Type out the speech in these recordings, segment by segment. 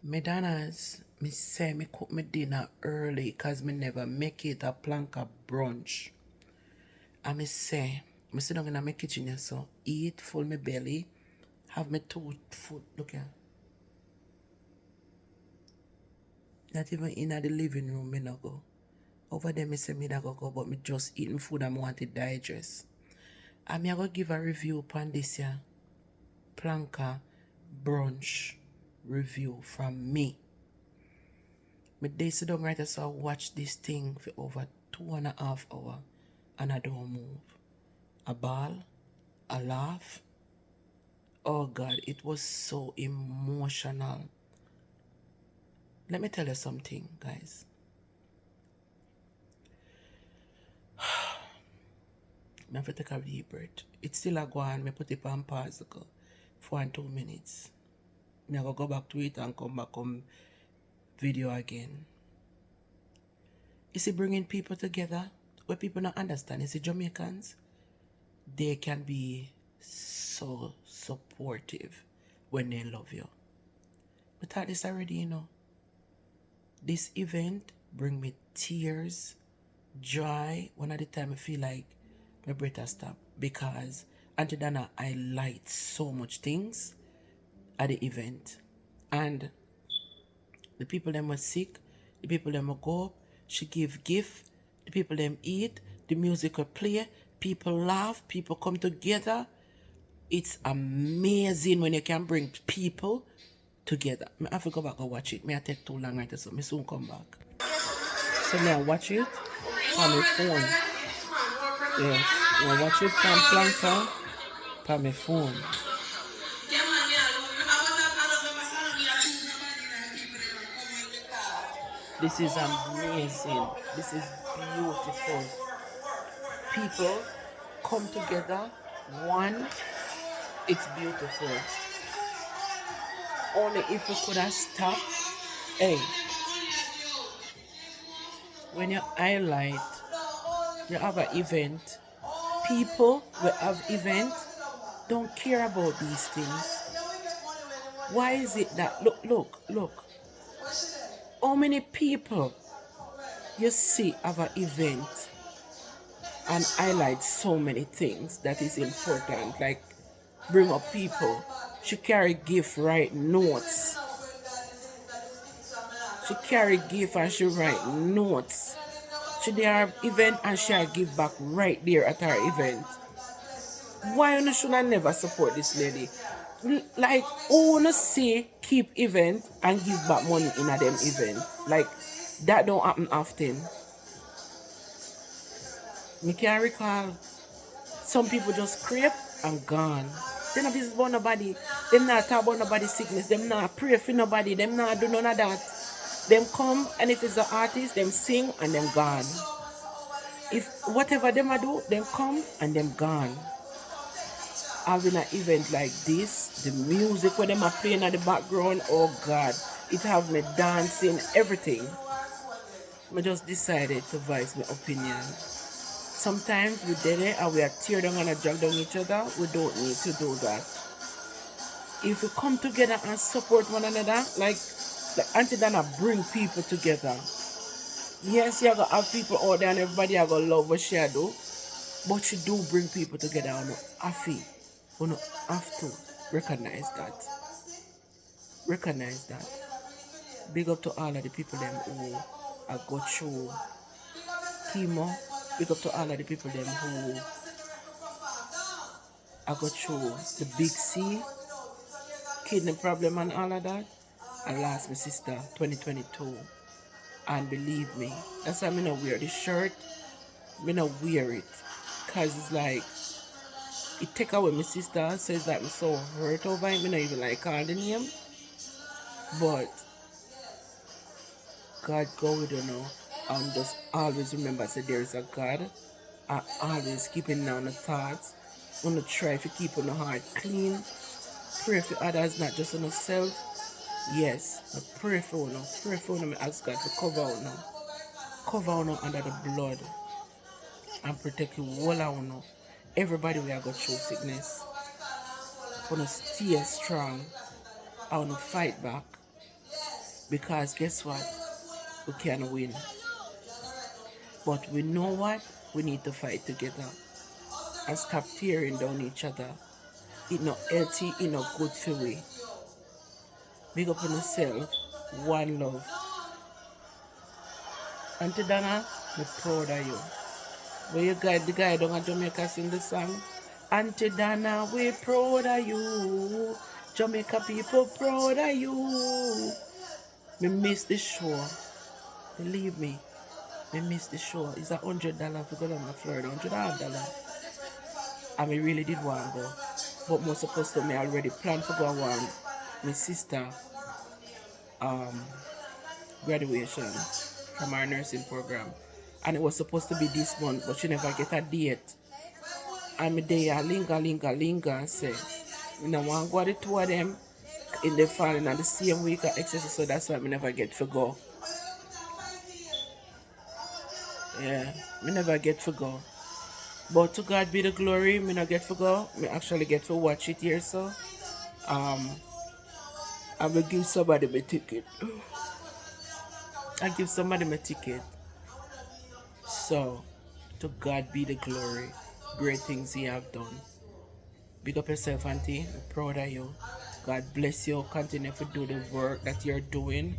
Me Donna's, me say me cook me dinner early cause me never make it a plank of brunch. And me say, me sit down in my kitchen here so eat full my belly, have me two food, look here. Not even in the living room me no go. Over there me say me not go, but me just eating food and me want to digest. And me I go give a review upon this here planka brunch review from me. Me day sit down right so I watch this thing for over 2.5 hours and I don't move. A ball, a laugh. Oh God, it was so emotional. Let me tell you something, guys. I have to take a deep breath. It's still a go on. Me put it on pause for 2 minutes. Me go back to it and come back on video again. You see, bringing people together, where people not understand. You see, Jamaicans, they can be so supportive when they love you. I thought this already, you know. This event bring me tears, joy. One of the time I feel like my breath has stopped because Auntie Donna highlight so much things at the event. And the people them were sick, the people them will go up, she give gift, the people them eat, the music will play, people laugh, people come together. It's amazing when you can bring people together. I have to go back and watch it. May I take too long right so I soon come back. So now watch it on my phone. Yes. Now watch it from Planka on my phone. This is amazing. This is beautiful. People come together. One, it's beautiful. Only if we could have stopped. Hey, when you highlight, you have an event, people will have event, don't care about these things. Why is it that, look, how many people you see have an event and highlight so many things that is important, like bring up people. She carry gift, write notes. She carry gift and she write notes. She did her event and she give back right there at her event. Why should I never support this lady? Like, who wanna say keep event and give back money in a them event? Like, that don't happen often. Me can recall some people just creep and gone. They not visit about nobody. Them not talk about nobody's sickness. Them not pray for nobody. Them not do none of that. Them come and if it's the artist, them sing and them gone. If whatever them a do, them come and them gone. Having an event like this, the music when them are playing at the background, oh God, it have me dancing, everything. I just decided to voice my opinion. Sometimes we did it and we are tear down and drag down each other. We don't need to do that. If we come together and support one another, like Auntie Donna bring people together. Yes, you're gonna have people out there and everybody are gonna love what she do, but she do bring people together on Afi. You don't have to recognize that. Recognize that. Big up to all of the people them who are go through chemo. Big up to all of the people them who are go through the big C, kidney problem and all of that. I lost my sister 2022. And believe me, that's why I'm not wear the shirt. I'm not wear it. Cause it's like it take away my sister, so it's like I'm so hurt over it. I not even like calling the name. But God go with you know. And just always remember say there is a God. I always keeping down the thoughts. Wanna try to keep on the heart clean. Pray for others, not just on yourself. Yes, I pray for you. Pray for you. I ask God to cover you. Cover you under the blood. And protect you all of you. Everybody will go through sickness. Wanna stay strong. I wanna fight back. Because guess what? We can win. But we know what? We need to fight together and stop tearing down each other. It not healthy, it not good for we. Big up on yourself. One love. Auntie Donna, I'm proud of you. Where you guide the guy down at Jamaica sing the song? Auntie Donna, we proud of you. Jamaica people proud of you. Me miss the show. Believe me. Me miss the show. It's $100 to go down to Florida. $100. And me really did want to go. But more supposed to me already planned to go one. My sister graduation from our nursing program. And it was supposed to be this month, but she never get a date. And me there linger say, you know, want to go to the two of them in the fall in the same week of exercise, so that's why me never get to go. Yeah, me never get to go. But to God be the glory, me not get to go. Me actually get to watch it here, so I will give somebody my ticket. I give somebody my ticket. So, to God be the glory. Great things He have done. Big up yourself, Auntie. I'm proud of you. God bless you. Continue to do the work that you're doing.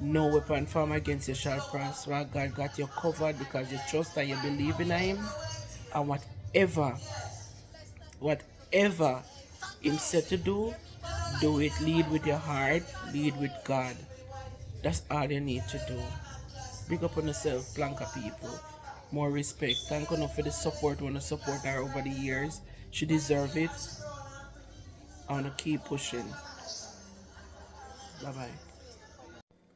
No weapon formed against you shall prosper. God got you covered because you trust and you believe in Him. And whatever Him said to do it. Lead with your heart. Lead with God. That's all you need to do. Big up on yourself, Blanca people. More respect. Thank you for the support. Want to support her over the years. She deserves it. I want to keep pushing. Bye bye.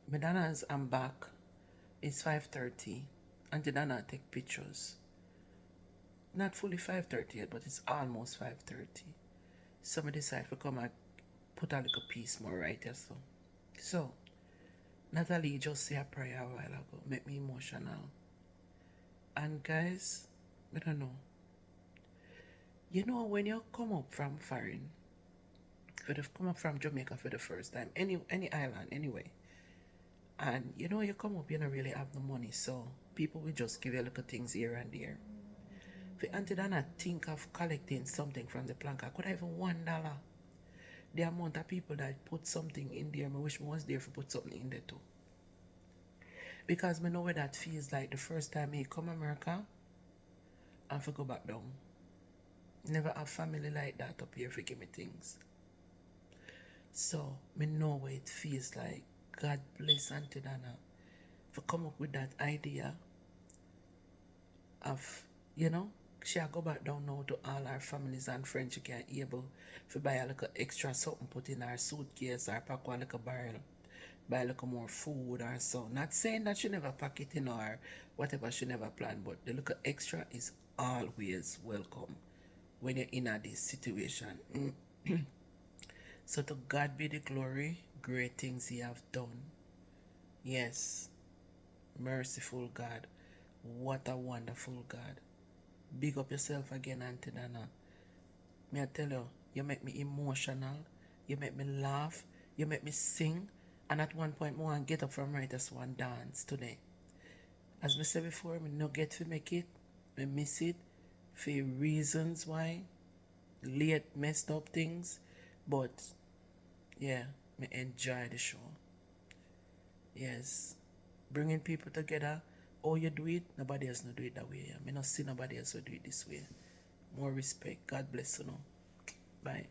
Madonna's, I'm back. It's 5:30. Auntie Donna take pictures. Not fully 5:30 yet, but it's almost 5:30. Somebody decided to come and put a little piece more right here. So, Natalie just said a prayer a while ago. Make me emotional. And guys, I don't know. You know, when you come up from foreign, if you come up from Jamaica for the first time, any island, anyway, and you know, you come up, you don't really have the money, so people will just give you little things here and there. For Auntie Donna think of collecting something from the plank, I could have even $1. The amount of people that put something in there, I wish I was there to put something in there too. Because I know what that feels like the first time I come to America and I go back down. Never have family like that up here for give me things. So, I know what it feels like. God bless Auntie Donna for come up with that idea of, you know, she'll go back down now to all our families and friends. She can able to buy a little extra something, put in our suitcase or pack one little barrel, buy a little more food or so. Not saying that she never pack it in or whatever she never planned, but the little extra is always welcome when you're in this situation. So to God be the glory, great things He have done. Yes, merciful God. What a wonderful God. Big up yourself again, Auntie Donna. May I tell you, you make me emotional, you make me laugh, you make me sing, and at one point I want to get up from right as one dance today. As I said before, I no get to make it, I miss it, for reasons why, late messed up things, but yeah, I enjoy the show. Yes, bringing people together. Oh, you do it, nobody else no do it that way. I not see nobody else will do it this way. More respect. God bless you. Bye.